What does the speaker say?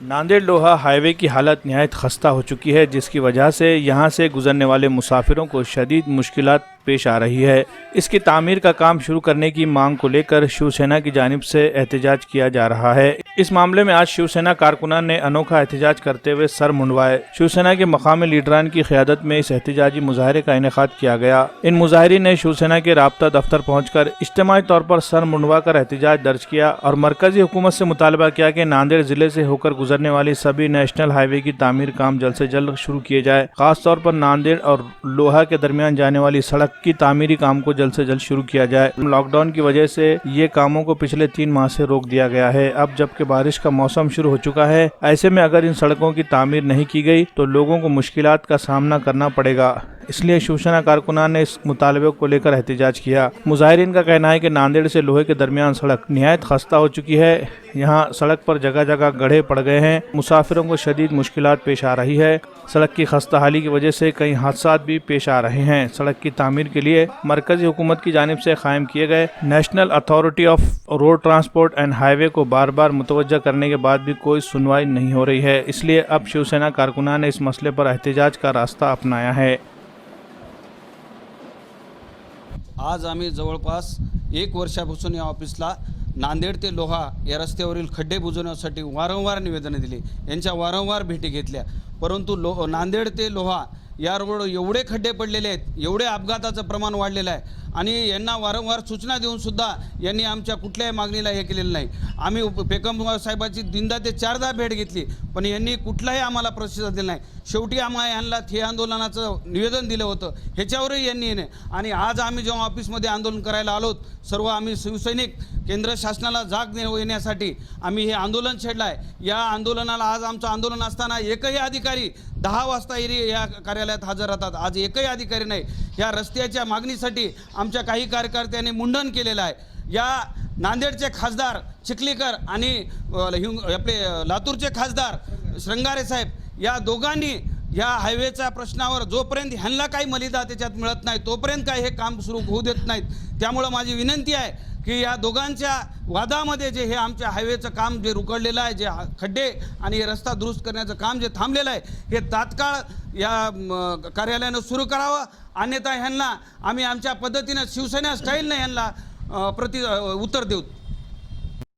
Nanded Loha highway की हालत निहायत खस्ता हो चुकी है, जिसकी वजह से यहां से गुजरने वाले मुसाफिरों को शदीद मुश्किलात पेश आ रही है। इसकी तामीर का काम शुरू करने की मांग को लेकर शिवसेना की जानिब से एहतजाज किया जा रहा है। इस मामले में आज शिवसेना कारकुनान ने अनोखा एहतजाज करते हुए सर मुंडवाए। शिवसेना के मकामी लीडरान की क़यादत में इस एहतजाजी मुजाहरे का इनेकाद किया गया। इन मुजाहिरीन ने शिवसेना के राब्ता दफ्तर पहुंचकर इज्तिमाई तौर पर सर मुंडवा कर एहतजाज दर्ज किया और मरकजी हुकूमत से मुतालबा किया कि नांदेड़ जिले से होकर गुजरने वाली सभी नेशनल हाईवे की तामीर काम जल्द से जल्द शुरू किए जाए। खास तौर पर नांदेड़ और लोहा के दरमियान जाने वाली सड़क की तामीरी काम को जल्द से जल्द शुरू किया जाए। लॉकडाउन की वजह से ये कामों को पिछले 3 माह से रोक दिया गया है। अब जबकि बारिश का मौसम शुरू हो चुका है, ऐसे में अगर इन सड़कों की तामीर नहीं की गई तो लोगों को मुश्किलात का सामना करना पड़ेगा। इसलिए शिवसेना कारकुनान ने इस मुतालबे को लेकर एहतजाज किया। मुजाहिरीन का कहना है कि नांदेड़ से लोहे के दरमियान सड़क निहायत खस्ता हो चुकी है। यहाँ सड़क पर जगह जगह गड्ढे पड़ गए हैं। मुसाफिरों को शदीद मुश्किलात पेश आ रही है। सड़क की खस्ता हाली की वजह से कई हादसा भी पेश आ रहे हैं। सड़क की तामीर के लिए मरकजी हुकूमत की जानिब से कायम किए गए national authority of road transport end highway को बार बार मुतवज्जा करने के बाद भी कोई सुनवाई नहीं हो रही है। इसलिए अब शिवसेना कारकुनान ने इस मसले पर एहतजाज का रास्ता अपनाया है। आज आम्ही जवळपास 1 वर्षापासून या ऑफिसला नांदेड ते लोहा या रस्त्यावरील खड्डे बुजवण्यासाठी वारंवार निवेदने दिली, यांच्या वारंवार भेटी घेतल्या, परंतु नांदेड ते लोहा या रोड एवढे खड्डे पडलेले आहेत, एवढे अपघाताचं प्रमाण वाढलेलं आहे आणि यांना वारंवार सूचना देऊन सुद्धा यांनी आमच्या कुठल्याही मागणीला हे केलेलं नाही। आम्ही पेकम साहेबाची 3दा ते 4दा भेट घेतली, पण यांनी कुठलाही आम्हाला प्रतिसाद दिला नाही। शेवटी आम्हाला यांना ठिय्या आंदोलनाचं निवेदन दिलं होतं, ह्याच्यावरही यांनी आणि आज आम्ही जेव्हा ऑफिसमध्ये आंदोलन करायला आलोत, सर्व आम्ही शिवसैनिक केंद्र शासनाला जाग येण्यासाठी आम्ही हे आंदोलन छेडलं आहे। या आंदोलनाला आज आमचं आंदोलन असताना एकही अधिकारी 10 वाजता या कार्यालयात हजर राहतात। आज एकही अधिकारी नाही। या रस्त्याच्या मागणीसाठी आमच्या काही कार्यकर्त्यांनी मुंडन केलेलं आहे। या नांदेडचे खासदार चिखलीकर आणि आपले लातूरचे खासदार श्रंगारे साहेब या दोघांनी या हायवेच्या प्रश्नावर जोपर्यंत ह्यांना काही मलिदा त्याच्यात मिळत नाही तोपर्यंत काही हे काम सुरू होऊ देत नाहीत। त्यामुळे माझी विनंती आहे की या दोघांच्या वादामध्ये जे हे आमच्या हायवेचं काम जे रुकडलेलं आहे, जे खड्डे आणि रस्ता दुरुस्त करण्याचं काम जे थांबलेलं आहे, हे तात्काळ या कार्यालयानं सुरू करावं, अन्यथा ह्यांना आम्ही आमच्या पद्धतीने शिवसेना स्टाईलने ह्यांना उत्तर देऊ।